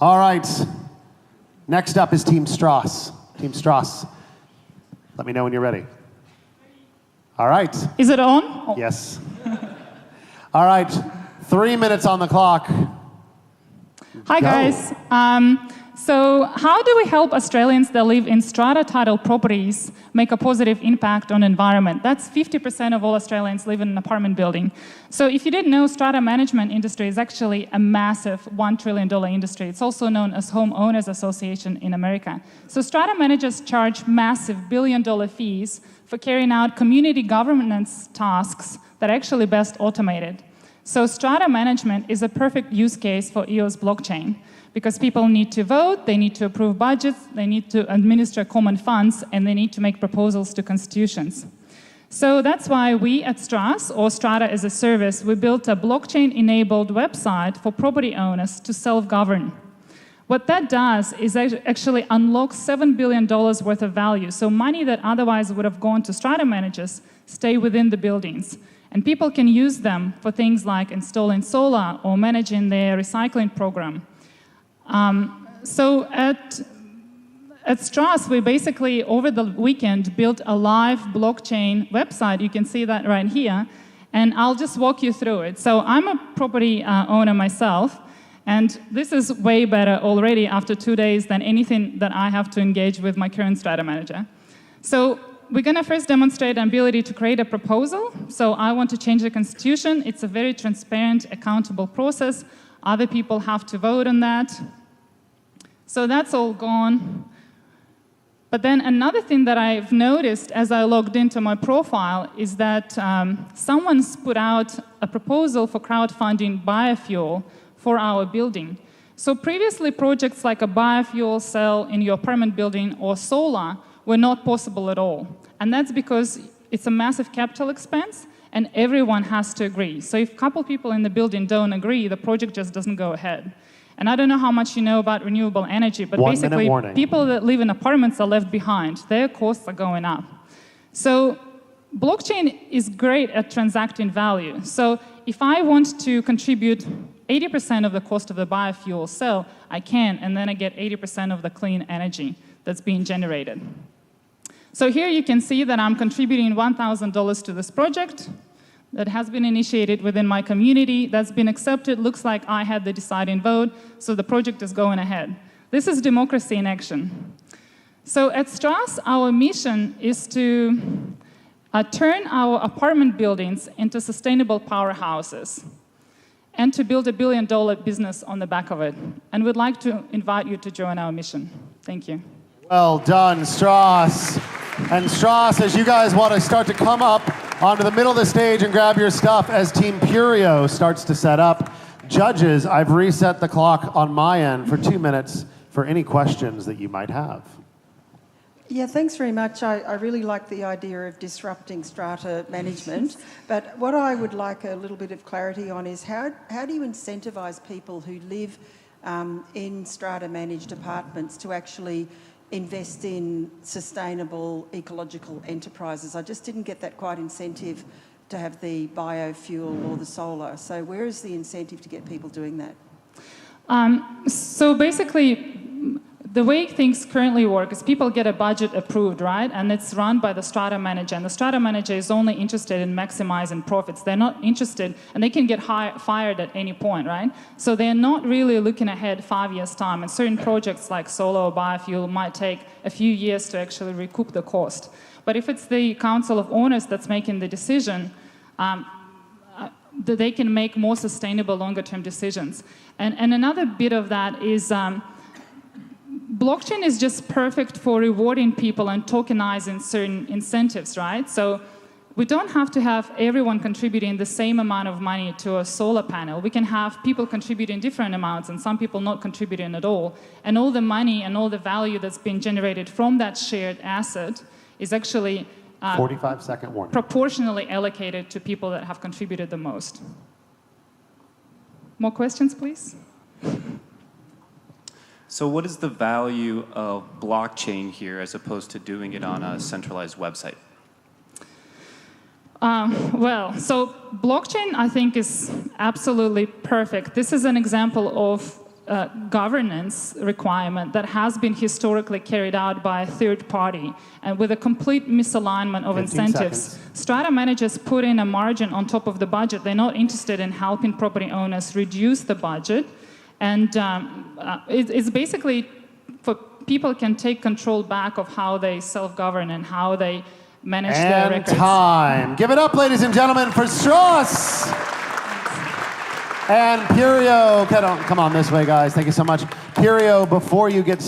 All right. Next up is Team StraaS. Team StraaS, let me know when you're ready. All right. Is it on? Oh. Yes. All right. 3 minutes on the clock. Hi, guys. So how do we help Australians that live in strata-titled properties make a positive impact on the environment? That's 50% of all Australians live in an apartment building. So if you didn't know, strata management industry is actually a massive $1 trillion industry. It's also known as Homeowners Association in America. So strata managers charge massive billion-dollar fees for carrying out community governance tasks that are actually best automated. So strata management is a perfect use case for EOS blockchain, because people need to vote, they need to approve budgets, they need to administer common funds, and they need to make proposals to constitutions. So that's why we at StraaS, or Strata as a Service, we built a blockchain-enabled website for property owners to self-govern. What that does is actually unlock $7 billion worth of value. So money that otherwise would have gone to strata managers stay within the buildings. And people can use them for things like installing solar or managing their recycling program. So at StraaS, we basically, over the weekend, built a live blockchain website. You can see that right here. And I'll just walk you through it. So I'm a property owner myself. And this is way better already after 2 days than anything that I have to engage with my current strata manager. So we're going to first demonstrate an ability to create a proposal. So I want to change the constitution. It's a very transparent, accountable process. Other people have to vote on that. So that's all gone. But then another thing that I've noticed as I logged into my profile is that someone's put out a proposal for crowdfunding biofuel for our building. So previously, projects like a biofuel cell in your apartment building or solar were not possible at all. And that's because it's a massive capital expense and everyone has to agree. So if a couple people in the building don't agree, the project just doesn't go ahead. And I don't know how much you know about renewable energy, but basically people that live in apartments are left behind. Their costs are going up. So blockchain is great at transacting value. So if I want to contribute 80% of the cost of the biofuel cell, I can, and then I get 80% of the clean energy that's being generated. So here you can see that I'm contributing $1,000 to this project that has been initiated within my community, that's been accepted. Looks like I had the deciding vote, so the project is going ahead. This is democracy in action. So at StraaS, our mission is to turn our apartment buildings into sustainable powerhouses and to build a billion-dollar business on the back of it. And we'd like to invite you to join our mission. Thank you. Well done, StraaS. And StraaS, as you guys want to start to come up onto the middle of the stage and grab your stuff as Team Purio starts to set up. Judges, I've reset the clock on my end for 2 minutes for any questions that you might have. Yeah, thanks very much. I really like the idea of disrupting strata management, but what I would like a little bit of clarity on is how do you incentivise people who live in strata-managed apartments to actually invest in sustainable ecological enterprises? I just didn't get that quite incentive to have the biofuel or the solar. So where is the incentive to get people doing that? So basically, the way things currently work is people get a budget approved, right? And it's run by the strata manager. And the strata manager is only interested in maximizing profits. They're not interested, and they can get fired at any point, right? So they're not really looking ahead 5 years' time. And certain projects like solar or biofuel might take a few years to actually recoup the cost. But if it's the council of owners that's making the decision, they can make more sustainable, longer-term decisions. And another bit of that is blockchain is just perfect for rewarding people and tokenizing certain incentives, right? So we don't have to have everyone contributing the same amount of money to a solar panel. We can have people contributing different amounts and some people not contributing at all. And all the money and all the value that's been generated from that shared asset is actually 45-second warning. Proportionally allocated to people that have contributed the most. More questions, please? So what is the value of blockchain here as opposed to doing it on a centralized website? So blockchain, I think, is absolutely perfect. This is an example of governance requirement that has been historically carried out by a third party, and with a complete misalignment of 15 incentives. seconds. Strata managers put in a margin on top of the budget. They're not interested in helping property owners reduce the budget, and it's basically for people can take control back of how they self-govern and how they manage their records. And time. Give it up, ladies and gentlemen, for StraaS. And Purio, come on this way, guys. Thank you so much. Purio, before you get